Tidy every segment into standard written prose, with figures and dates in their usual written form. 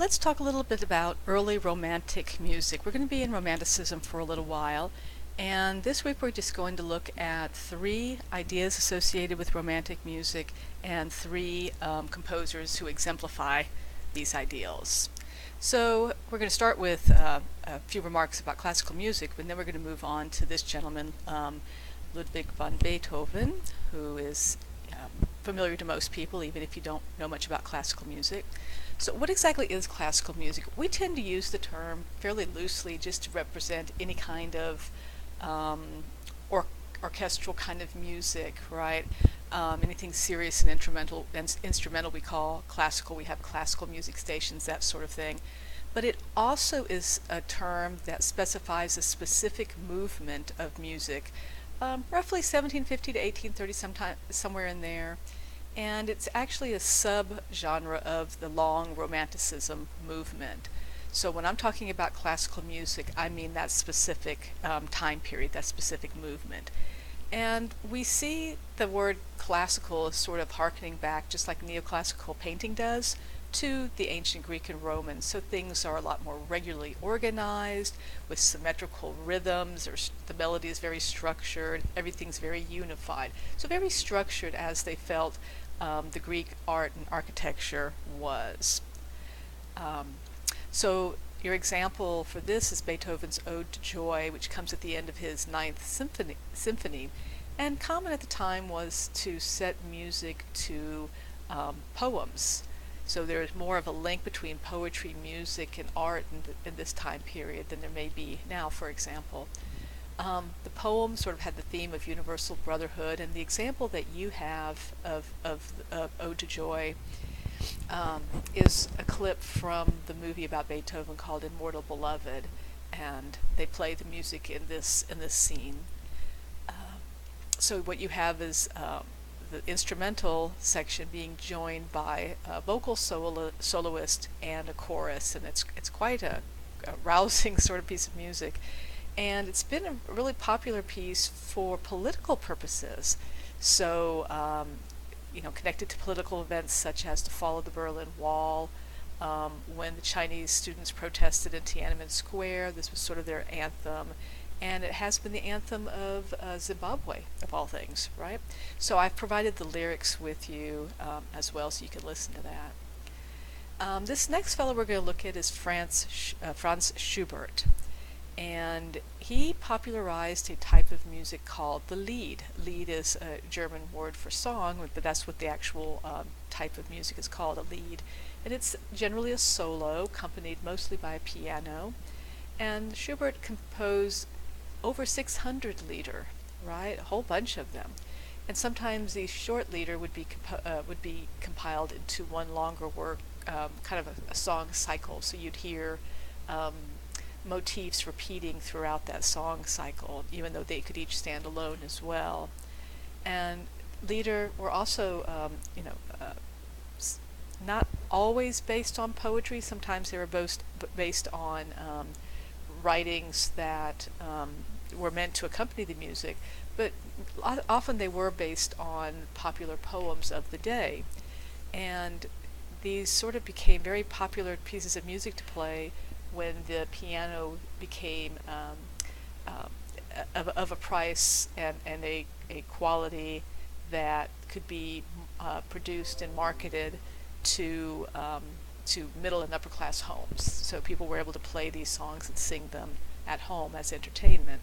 Let's talk a little bit about early romantic music. We're going to be in Romanticism for a little while, and this week we're just going to look at three ideas associated with romantic music and three composers who exemplify these ideals. So we're going to start with a few remarks about classical music, but then we're going to move on to this gentleman, Ludwig van Beethoven, who is familiar to most people, even if you don't know much about classical music. So what exactly is classical music? We tend to use the term fairly loosely just to represent any kind of or orchestral kind of music, right? Anything serious and instrumental we call classical. We have classical music stations, that sort of thing. But it also is a term that specifies a specific movement of music, roughly 1750 to 1830, somewhere in there. And it's actually a subgenre of the long Romanticism movement. So when I'm talking about classical music, I mean that specific time period, that specific movement. And we see the word classical as sort of harkening back, just like neoclassical painting does, to the ancient Greek and Romans. So things are a lot more regularly organized with symmetrical rhythms, the melody is very structured, everything's very unified. So very structured as they felt the Greek art and architecture was. So your example for this is Beethoven's Ode to Joy, which comes at the end of his Ninth Symphony. And common at the time was to set music to poems. So there is more of a link between poetry, music, and art in this time period than there may be now, for example. The poem sort of had the theme of universal brotherhood, and the example that you have of Ode to Joy is a clip from the movie about Beethoven called Immortal Beloved, and they play the music in this scene. So what you have is the instrumental section being joined by a vocal soloist and a chorus, and it's quite a rousing sort of piece of music. And it's been a really popular piece for political purposes. So, connected to political events such as the fall of the Berlin Wall, when the Chinese students protested in Tiananmen Square, this was sort of their anthem. And it has been the anthem of Zimbabwe, of all things, right? So I've provided the lyrics with you as well, so you can listen to that. This next fellow we're going to look at is Franz Schubert. And he popularized a type of music called the Lied. Lied is a German word for song, but that's what the actual type of music is called, a Lied. And it's generally a solo, accompanied mostly by a piano. And Schubert composed over 600 Lieder, right? A whole bunch of them. And sometimes these short Lieder would be compiled into one longer work, kind of a song cycle. So you'd hear motifs repeating throughout that song cycle, even though they could each stand alone as well. And Lieder were also, not always based on poetry. Sometimes they were based on writings that were meant to accompany the music, but often they were based on popular poems of the day. And these sort of became very popular pieces of music to play when the piano became of a price and a quality that could be produced and marketed to middle and upper class homes. So people were able to play these songs and sing them at home as entertainment.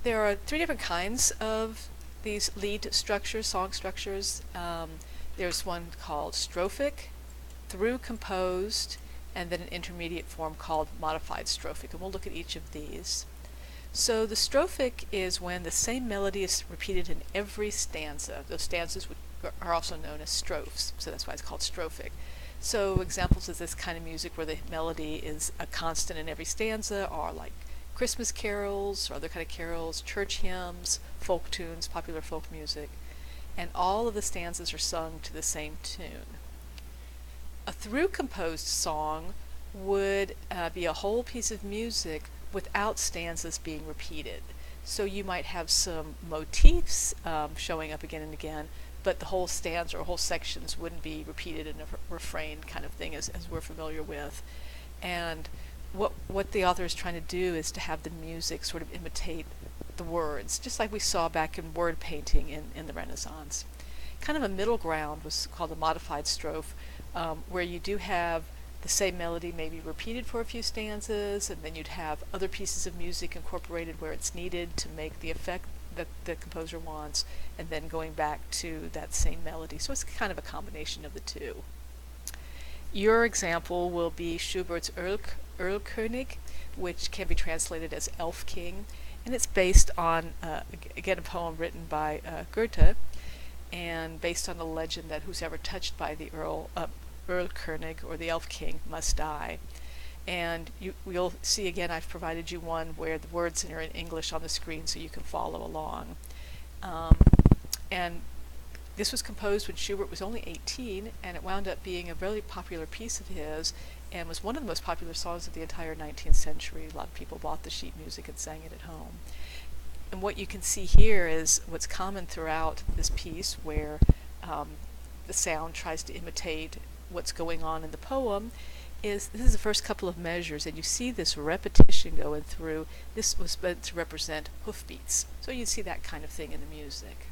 There are three different kinds of these Lied structures, song structures. There's one called strophic, through composed, and then an intermediate form called modified strophic, and we'll look at each of these. So the strophic is when the same melody is repeated in every stanza. Those stanzas are also known as strophes, so that's why it's called strophic. So examples of this kind of music where the melody is a constant in every stanza are like Christmas carols or other kind of carols, church hymns, folk tunes, popular folk music, and all of the stanzas are sung to the same tune. A through composed song would be a whole piece of music without stanzas being repeated. So you might have some motifs showing up again and again, but the whole stanza or whole sections wouldn't be repeated in a refrain kind of thing as we're familiar with. And what the author is trying to do is to have the music sort of imitate the words, just like we saw back in word painting in the Renaissance. Kind of a middle ground was called a modified strophe, where you do have the same melody maybe repeated for a few stanzas, and then you'd have other pieces of music incorporated where it's needed to make the effect that the composer wants, and then going back to that same melody. So it's kind of a combination of the two. Your example will be Schubert's Erlkönig, which can be translated as Elf King, and it's based on, again, a poem written by Goethe, and based on the legend that whoever touched by the Erlkönig, or the Elf King, must die. And you'll see again, I've provided you one where the words are in English on the screen so you can follow along. And this was composed when Schubert was only 18, and it wound up being a very popular piece of his, and was one of the most popular songs of the entire 19th century. A lot of people bought the sheet music and sang it at home. And what you can see here is what's common throughout this piece, where the sound tries to imitate what's going on in the poem. This is the first couple of measures, and you see this repetition going through. This was meant to represent hoofbeats, so you see that kind of thing in the music.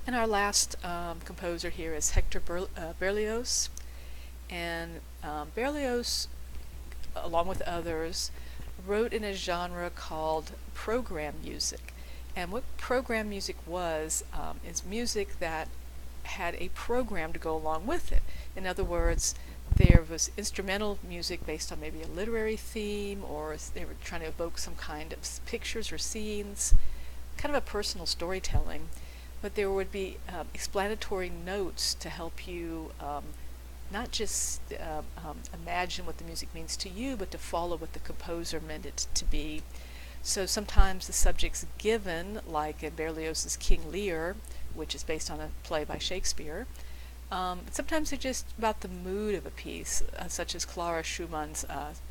And our last composer here is Hector Berlioz, and Berlioz, along with others, wrote in a genre called program music. And what program music was is music that had a program to go along with it. In other words, there was instrumental music based on maybe a literary theme, or they were trying to evoke some kind of pictures or scenes, kind of a personal storytelling. But there would be explanatory notes to help you not just imagine what the music means to you, but to follow what the composer meant it to be. So sometimes the subject's given, like in Berlioz's King Lear, which is based on a play by Shakespeare. Sometimes they're just about the mood of a piece, such as Clara Schumann's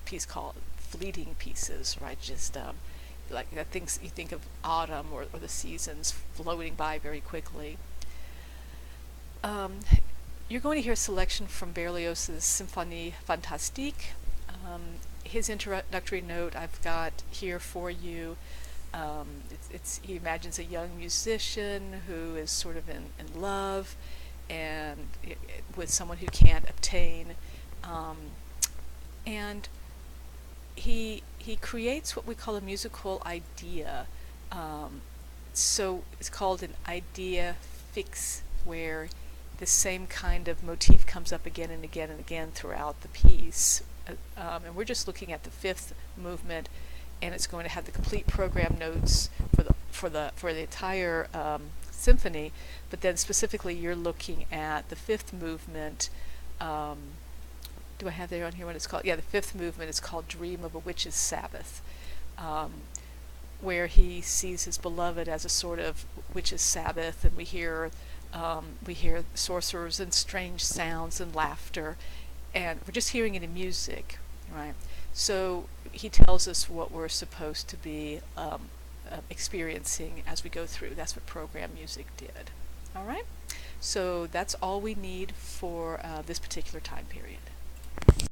piece called Fleeting Pieces, right? Just like things you think of autumn or the seasons floating by very quickly. You're going to hear a selection from Berlioz's Symphonie Fantastique. His introductory note I've got here for you. He imagines a young musician who is sort of in love and with someone who can't obtain, and he creates what we call a musical idea. So it's called an idea fixe, where the same kind of motif comes up again and again and again throughout the piece. And we're just looking at the fifth movement, and it's going to have the complete program notes for the entire symphony. But then specifically, you're looking at the fifth movement. Do I have there on here what it's called? Yeah, the fifth movement is called "Dream of a Witch's Sabbath," where he sees his beloved as a sort of witch's Sabbath, and we hear sorcerers and strange sounds and laughter, and we're just hearing it in music, right? So he tells us what we're supposed to be experiencing as we go through. That's what program music did. All right? So that's all we need for this particular time period.